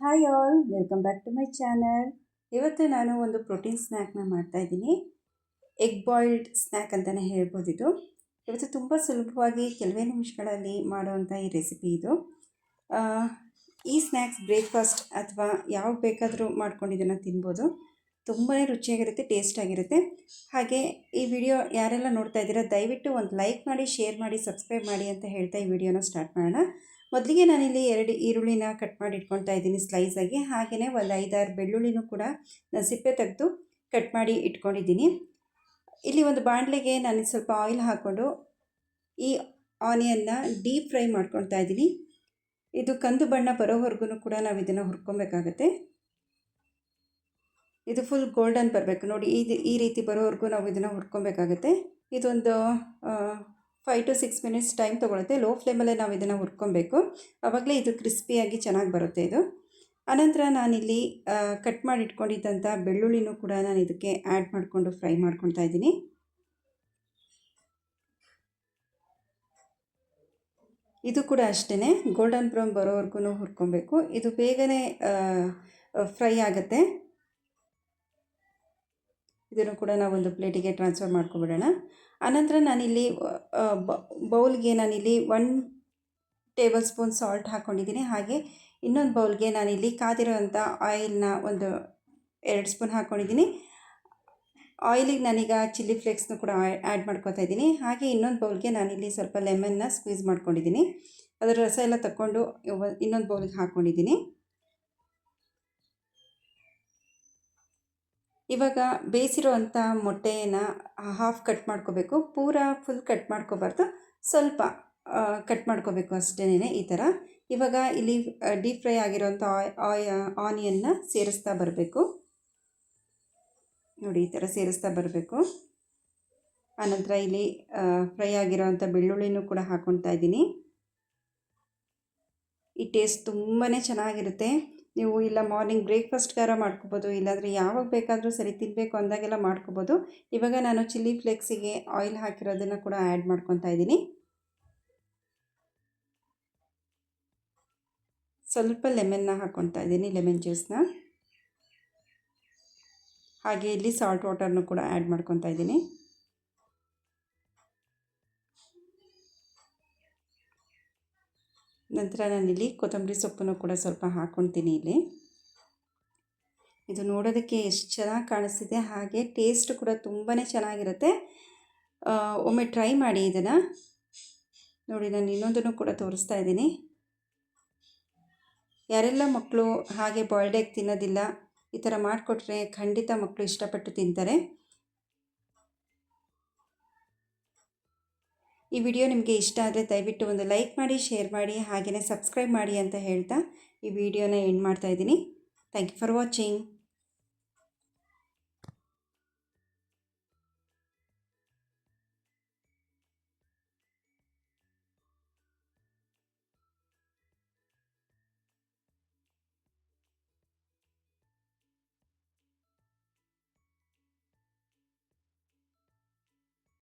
Hi all, welcome back to my channel. ಇವತ್ತು ನಾನು ಒಂದು ಪ್ರೋಟೀನ್ ಸ್ನ್ಯಾಕ್ನ ಮಾಡ್ತಾಯಿದ್ದೀನಿ. ಎಗ್ ಬಾಯ್ಲ್ಡ್ ಸ್ನ್ಯಾಕ್ ಅಂತಲೇ ಹೇಳ್ಬೋದು. ಇವತ್ತು ತುಂಬ ಸುಲಭವಾಗಿ ಕೆಲವೇ ನಿಮಿಷಗಳಲ್ಲಿ ಮಾಡುವಂಥ ಈ ರೆಸಿಪಿ ಇದು. ಈ ಸ್ನ್ಯಾಕ್ಸ್ ಬ್ರೇಕ್ಫಾಸ್ಟ್ ಅಥವಾ ಯಾವಾಗ ಬೇಕಾದರೂ ಮಾಡ್ಕೊಂಡು ಇದನ್ನು ತಿನ್ಬೋದು. ತುಂಬಾ ರುಚಿಯಾಗಿರುತ್ತೆ, ಟೇಸ್ಟಾಗಿರುತ್ತೆ. ಹಾಗೆ ಈ ವಿಡಿಯೋ ಯಾರೆಲ್ಲ ನೋಡ್ತಾ ಇದ್ದೀರಾ ದಯವಿಟ್ಟು ಒಂದು ಲೈಕ್ ಮಾಡಿ, ಶೇರ್ ಮಾಡಿ, ಸಬ್ಸ್ಕ್ರೈಬ್ ಮಾಡಿ ಅಂತ ಹೇಳ್ತಾ ಈ ವಿಡಿಯೋನ ಸ್ಟಾರ್ಟ್ ಮಾಡೋಣ. ಮೊದಲಿಗೆ ನಾನಿಲ್ಲಿ 2 ಈರುಳ್ಳಿನ ಕಟ್ ಮಾಡಿ ಇಟ್ಕೊಳ್ತಾ ಇದ್ದೀನಿ ಸ್ಲೈಸಾಗಿ. ಹಾಗೆಯೇ ಒಂದು 5-6 ಬೆಳ್ಳುಳ್ಳಿನೂ ಕೂಡ ನಾನು ಸಿಪ್ಪೆ ತೆಗೆದು ಕಟ್ ಮಾಡಿ ಇಟ್ಕೊಂಡಿದ್ದೀನಿ. ಇಲ್ಲಿ ಒಂದು ಬಾಣಲೆಗೆ ನಾನು ಸ್ವಲ್ಪ ಆಯಿಲ್ ಹಾಕ್ಕೊಂಡು ಈ ಆನಿಯನ್ನ ಡೀಪ್ ಫ್ರೈ ಮಾಡ್ಕೊಳ್ತಾ ಇದ್ದೀನಿ. ಇದು ಕಂದು ಬಣ್ಣ ಬರೋವರೆಗೂ ಕೂಡ ನಾವು ಇದನ್ನು ಹುರ್ಕೊಬೇಕಾಗತ್ತೆ. ಇದು ಫುಲ್ ಗೋಲ್ಡನ್ ಬರಬೇಕು ನೋಡಿ, ಈ ರೀತಿ ಬರೋವರೆಗೂ ನಾವು ಇದನ್ನು ಹುರ್ಕೊಬೇಕಾಗತ್ತೆ. ಇದೊಂದು 5 to 6 minutes ಟೈಮ್ ತೊಗೊಳುತ್ತೆ. ಲೋ ಫ್ಲೇಮಲ್ಲೇ ನಾವು ಇದನ್ನು ಹುರ್ಕೊಬೇಕು, ಆವಾಗಲೇ ಇದು ಕ್ರಿಸ್ಪಿಯಾಗಿ ಚೆನ್ನಾಗಿ ಬರುತ್ತೆ ಇದು. ಆನಂತರ ನಾನಿಲ್ಲಿ ಕಟ್ ಮಾಡಿ ಇಟ್ಕೊಂಡಿದ್ದಂಥ ಬೆಳ್ಳುಳ್ಳಿನೂ ಕೂಡ ನಾನು ಇದಕ್ಕೆ ಆ್ಯಡ್ ಮಾಡಿಕೊಂಡು ಫ್ರೈ ಮಾಡ್ಕೊತಾ ಇದ್ದೀನಿ. ಇದು ಕೂಡ ಅಷ್ಟೇ ಗೋಲ್ಡನ್ ಬ್ರೌನ್ ಬರೋವರೆಗೂ ಹುರ್ಕೊಬೇಕು. ಇದು ಬೇಗನೆ ಫ್ರೈ ಆಗುತ್ತೆ. ಇದನ್ನು ಕೂಡ ನಾವೊಂದು ಪ್ಲೇಟಿಗೆ ಟ್ರಾನ್ಸ್ಫರ್ ಮಾಡ್ಕೊಬಿಡೋಣ. ಆನಂತರ ನಾನಿಲ್ಲಿ ಬೌಲ್ಗೆ ನಾನಿಲ್ಲಿ 1 ಟೇಬಲ್ ಸ್ಪೂನ್ ಸಾಲ್ಟ್ ಹಾಕ್ಕೊಂಡಿದ್ದೀನಿ. ಹಾಗೆ ಇನ್ನೊಂದು ಬೌಲ್ಗೆ ನಾನಿಲ್ಲಿ ಕಾದಿರೋವಂಥ ಆಯಿಲ್ನ ಒಂದು 2 ಸ್ಪೂನ್ ಹಾಕ್ಕೊಂಡಿದ್ದೀನಿ. ಆಯಿಲಿಗೆ ನಾನೀಗ ಚಿಲ್ಲಿ ಫ್ಲೇಕ್ಸ್ನು ಕೂಡ ಆ್ಯಡ್ ಮಾಡ್ಕೊತಾ ಇದ್ದೀನಿ. ಹಾಗೆ ಇನ್ನೊಂದು ಬೌಲ್ಗೆ ನಾನಿಲ್ಲಿ ಸ್ವಲ್ಪ ಲೆಮನ್ನ ಸ್ಕ್ವೀಸ್ ಮಾಡ್ಕೊಂಡಿದ್ದೀನಿ. ಅದರ ರಸ ಎಲ್ಲ ತಗೊಂಡು ಇನ್ನೊಂದು ಬೌಲ್ಗೆ ಹಾಕ್ಕೊಂಡಿದ್ದೀನಿ. ಇವಾಗ ಬೇಯಿಸಿರೋವಂಥ ಮೊಟ್ಟೆಯನ್ನು ಹಾಫ್ ಕಟ್ ಮಾಡ್ಕೋಬೇಕು. ಫುಲ್ ಕಟ್ ಮಾಡ್ಕೋಬಾರ್ದು, ಸ್ವಲ್ಪ ಕಟ್ ಮಾಡ್ಕೋಬೇಕು ಅಷ್ಟೇ ಈ ಥರ. ಇವಾಗ ಇಲ್ಲಿ ಡೀಪ್ ಫ್ರೈ ಆಗಿರೋವಂಥ ಆನಿಯನ್ನ ಸೇರಿಸ್ತಾ ಬರಬೇಕು ನೋಡಿ, ಈ ಥರ ಸೇರಿಸ್ತಾ ಬರಬೇಕು. ಆನಂತರ ಇಲ್ಲಿ ಫ್ರೈ ಆಗಿರೋವಂಥ ಬೆಳ್ಳುಳ್ಳಿನೂ ಕೂಡ ಹಾಕ್ಕೊಳ್ತಾ ಇದ್ದೀನಿ. ಈ ಟೇಸ್ಟ್ ತುಂಬಾ ಚೆನ್ನಾಗಿರುತ್ತೆ. ನೀವು ಇಲ್ಲ ಮಾರ್ನಿಂಗ್ ಬ್ರೇಕ್ಫಾಸ್ಟ್ಗಾರ ಮಾಡ್ಕೋಬೋದು, ಇಲ್ಲಾಂದರೆ ಯಾವಾಗ ಬೇಕಾದರೂ ಸರಿ ತಿನ್ನಬೇಕು ಅಂದಾಗೆಲ್ಲ ಮಾಡ್ಕೋಬೋದು. ಇವಾಗ ನಾನು ಚಿಲ್ಲಿ ಫ್ಲೇಕ್ಸಿಗೆ ಆಯಿಲ್ ಹಾಕಿರೋದನ್ನು ಕೂಡ ಆ್ಯಡ್ ಮಾಡ್ಕೊತಾ ಇದ್ದೀನಿ. ಸ್ವಲ್ಪ ಲೆಮನ್ನ ಹಾಕ್ಕೊತಾ ಇದ್ದೀನಿ, ಲೆಮನ್ ಜ್ಯೂಸನ್ನ. ಹಾಗೆ ಇಲ್ಲಿ ಸಾಲ್ಟ್ ವಾಟರ್ನು ಕೂಡ ಆ್ಯಡ್ ಮಾಡ್ಕೊತಾ ಇದ್ದೀನಿ. ನಂತರ ನಾನಿಲ್ಲಿ ಕೊತ್ತಂಬರಿ ಸೊಪ್ಪನ್ನು ಕೂಡ ಸ್ವಲ್ಪ ಹಾಕ್ಕೊತೀನಿ ಇಲ್ಲಿ. ಇದು ನೋಡೋದಕ್ಕೆ ಎಷ್ಟು ಚೆನ್ನಾಗಿ ಕಾಣಿಸ್ತಿದೆ, ಹಾಗೆ ಟೇಸ್ಟ್ ಕೂಡ ತುಂಬಾ ಚೆನ್ನಾಗಿರುತ್ತೆ. ಒಮ್ಮೆ ಟ್ರೈ ಮಾಡಿ ಇದನ್ನು ನೋಡಿ. ನಾನು ಇನ್ನೊಂದನ್ನು ಕೂಡ ತೋರಿಸ್ತಾ ಇದ್ದೀನಿ. ಯಾರೆಲ್ಲ ಮಕ್ಕಳು ಹಾಗೆ ಬಾಯ್ಲ್ಡ್ ಎಗ್ ತಿನ್ನೋದಿಲ್ಲ, ಈ ಥರ ಮಾಡಿಕೊಟ್ರೆ ಖಂಡಿತ ಮಕ್ಕಳು ಇಷ್ಟಪಟ್ಟು ತಿಂತಾರೆ. ಈ ವಿಡಿಯೋ ನಿಮಗೆ ಇಷ್ಟ ಆದರೆ ದಯವಿಟ್ಟು ಒಂದು ಲೈಕ್ ಮಾಡಿ, ಶೇರ್ ಮಾಡಿ, ಹಾಗೆಯೇ ಸಬ್ಸ್ಕ್ರೈಬ್ ಮಾಡಿ ಅಂತ ಹೇಳ್ತಾ ಈ ವಿಡಿಯೋನ ಎಂಡ್ ಮಾಡ್ತಾ ಇದ್ದೀನಿ. Thank you for watching.